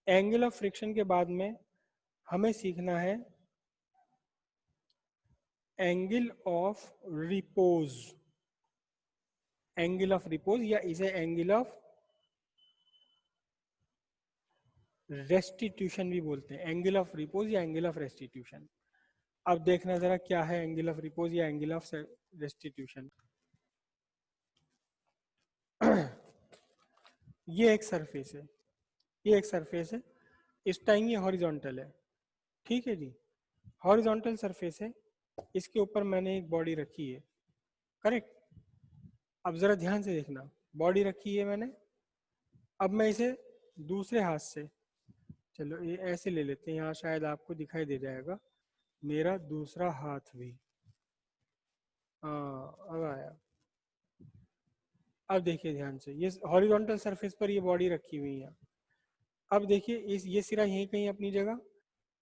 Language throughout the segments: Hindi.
एंगल ऑफ फ्रिक्शन के बाद में हमें सीखना है angle of repose. Angle of repose या इसे एंगल ऑफ रेस्टिट्यूशन भी बोलते हैं, एंगल ऑफ रिपोज या एंगल ऑफ रेस्टिट्यूशन। अब देखना जरा क्या है एंगल ऑफ रिपोज या एंगल ऑफ रेस्टिट्यूशन। ये एक सरफेस है, ये एक सरफेस है, इस टाइम ये हॉरिजॉन्टल है, ठीक है जी। हॉरिजॉन्टल सरफेस है, इसके ऊपर मैंने एक बॉडी रखी है, करेक्ट। अब जरा ध्यान से देखना, बॉडी रखी है मैंने, अब मैं इसे दूसरे हाथ से, चलो ये ऐसे ले लेते हैं, यहाँ शायद आपको दिखाई दे जाएगा मेरा दूसरा हाथ भी। हाँ अब आया। अब देखिए ध्यान से, ये हॉरिजॉन्टल सरफेस पर ये बॉडी रखी हुई है। अब देखिए इस ये सिरा यहीं कहीं अपनी जगह,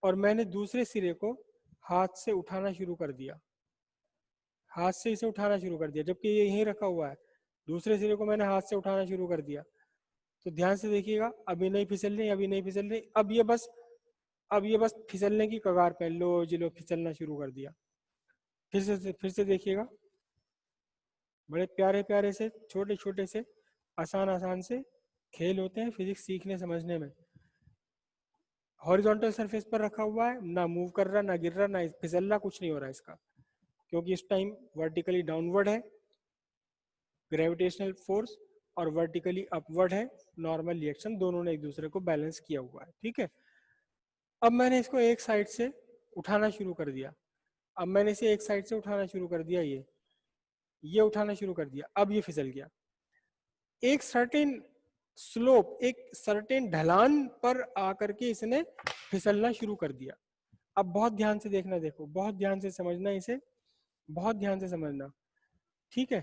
और मैंने दूसरे सिरे को हाथ से उठाना शुरू कर दिया, हाथ से इसे उठाना शुरू कर दिया, जबकि ये यहीं रखा हुआ है। दूसरे सिरे को मैंने हाथ से उठाना शुरू कर दिया। तो ध्यान से देखिएगा, अभी नहीं फिसल रही, अभी नहीं फिसल रही, अब ये बस फिसलने की कगार पे, लो जी लो फिसलना शुरू कर दिया। फिर से देखिएगा, बड़े प्यारे प्यारे से छोटे छोटे से आसान आसान से खेल होते हैं फिजिक्स सीखने समझने में। हॉरिजॉन्टल सरफेस पर रखा हुआ है, ना मूव कर रहा, ना गिर रहा, ना फिसल रहा, कुछ नहीं हो रहा इसका, क्योंकि इस टाइम वर्टिकली डाउनवर्ड है ग्रेविटेशनल फोर्स, और वर्टिकली अपवर्ड है नॉर्मल रिएक्शन, दोनों ने एक दूसरे को बैलेंस किया हुआ है, ठीक है। अब मैंने इसको एक साइड से उठाना शुरू कर दिया, अब मैंने इसे एक साइड से उठाना शुरू कर दिया, ये उठाना शुरू कर दिया, अब ये फिसल गया। एक सर्टेन स्लोप, एक सर्टेन ढलान पर आकर के इसने फिसलना शुरू कर दिया। अब बहुत ध्यान से देखना, देखो बहुत ध्यान से समझना इसे, बहुत ध्यान से समझना, ठीक है।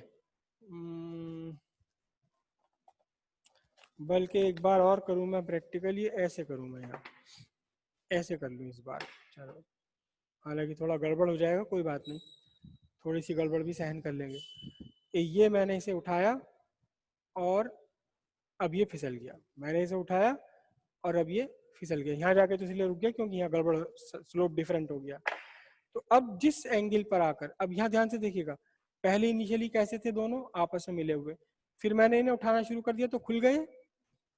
बल्कि एक बार और करूं मैं प्रैक्टिकली, ऐसे करूं मैं यहाँ, ऐसे कर लूं इस बार, चलो हालांकि थोड़ा गड़बड़ हो जाएगा, कोई बात नहीं, थोड़ी सी गड़बड़ भी सहन कर लेंगे। ये मैंने इसे उठाया और अब ये फिसल गया, मैंने इसे उठाया और अब ये फिसल गया, यहाँ जाके तो इसलिए रुक गया क्योंकि यहाँ गड़बड़ स्लोप डिफरेंट हो गया। तो अब जिस एंगल पर आकर, अब यहाँ ध्यान से देखिएगा, पहले इनिशियली कैसे थे दोनों आपस में मिले हुए, फिर मैंने इन्हें उठाना शुरू कर दिया तो खुल गए,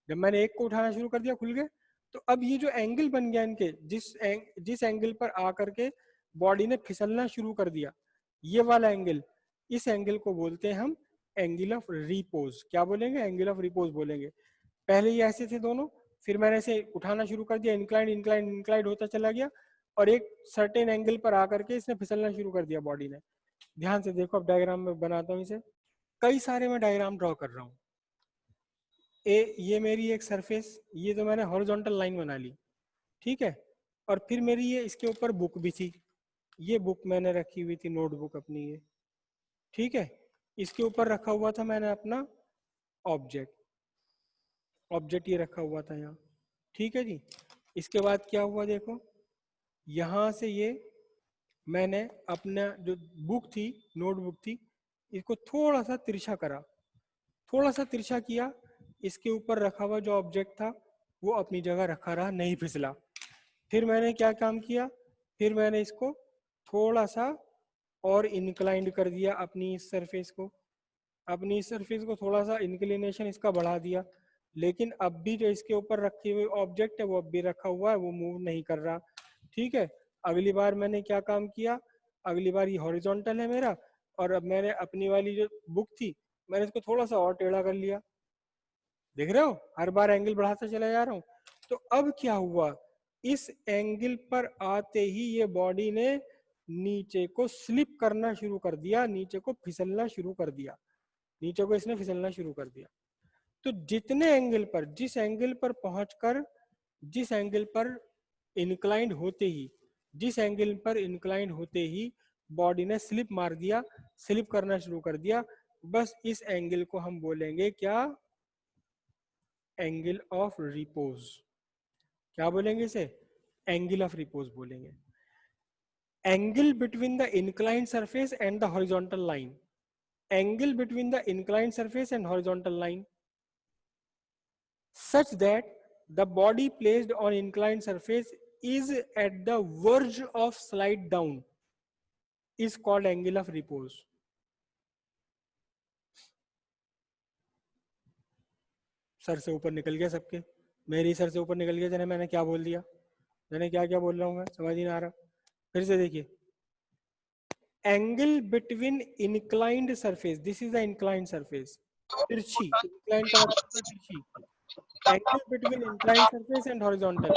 जब मैंने एक को उठाना शुरू कर दिया खुल गए। तो अब ये जो एंगल बन गया इनके, जिस एंगल पर आकर के बॉडी ने फिसलना शुरू कर दिया, ये वाला एंगल, इस एंगल को बोलते हैं हम एंगल ऑफ रिपोज। क्या बोलेंगे? एंगल ऑफ रिपोज बोलेंगे। पहले ये ऐसे थे दोनों, फिर मैंने इसे उठाना शुरू कर दिया, इंक्लाइंड इंक्लाइंड इंक्लाइंड होता चला गया, और एक सर्टेन एंगल पर आकर के इसने फिसलना शुरू कर दिया बॉडी ने। ध्यान से देखो, अब डायग्राम में बनाता हूँ इसे, कई सारे मैं डायग्राम ड्रॉ कर रहा हूँ। ये मेरी एक सरफेस, ये तो मैंने हॉरिजॉन्टल लाइन बना ली, ठीक है। और फिर मेरी ये इसके ऊपर बुक भी थी, ये बुक मैंने रखी हुई थी, नोटबुक अपनी ये, ठीक है। इसके ऊपर रखा हुआ था मैंने अपना ऑब्जेक्ट, ऑब्जेक्ट ये रखा हुआ था यहाँ, ठीक है जी। इसके बाद क्या हुआ देखो, यहाँ से ये मैंने अपना जो बुक थी, नोटबुक थी, इसको थोड़ा सा तिरछा करा, थोड़ा सा तिरछा किया, इसके ऊपर रखा हुआ जो ऑब्जेक्ट था वो अपनी जगह रखा रहा, नहीं फिसला। फिर मैंने क्या काम किया, फिर मैंने इसको थोड़ा सा और इंक्लाइंड कर दिया, अपनी इस सरफेस को, अपनी इस सरफेस को थोड़ा सा इंक्लिनेशन इसका बढ़ा दिया, लेकिन अब भी जो इसके ऊपर रखे हुए ऑब्जेक्ट है वो अब भी रखा हुआ है, वो मूव नहीं कर रहा, ठीक है। अगली बार मैंने क्या काम किया, अगली बार ये हॉरिजॉन्टल है मेरा, और अब मैंने अपनी वाली जो बुक थी, मैंने इसको थोड़ा सा और टेढ़ा कर लिया, देख रहे हो, हर बार एंगल बढ़ाता चला जा रहा हूँ। तो अब क्या हुआ, इस एंगल पर आते ही ये बॉडी ने नीचे को स्लिप करना शुरू कर दिया, नीचे को फिसलना शुरू कर दिया, नीचे को इसने फिसलना शुरू कर दिया। तो जितने एंगल पर, जिस एंगल पर पहुंचकर, जिस एंगल पर इंक्लाइंड होते ही, जिस एंगल पर इंक्लाइंड होते ही बॉडी ने स्लिप मार दिया, स्लिप करना शुरू कर दिया, बस इस एंगल को हम बोलेंगे क्या, एंगल ऑफ रिपोज। क्या बोलेंगे इसे? एंगल ऑफ रिपोज बोलेंगे। Angle between the inclined surface and the horizontal line, angle between the inclined surface and horizontal line such that The body placed on inclined surface is at the verge of slide down is called angle of repose. Sir से ऊपर निकल गया सबके, मेरी सर से ऊपर निकल गया। जने मैंने क्या बोल दिया, मैंने क्या क्या बोल रहा हूँ मैं, समझ नहीं आ रहा। फिर से देखिए, angle between inclined surface, this is the inclined surface, तिरछी, इंक्लाइंड का मतलब तिरछी, angle between inclined surface and horizontal,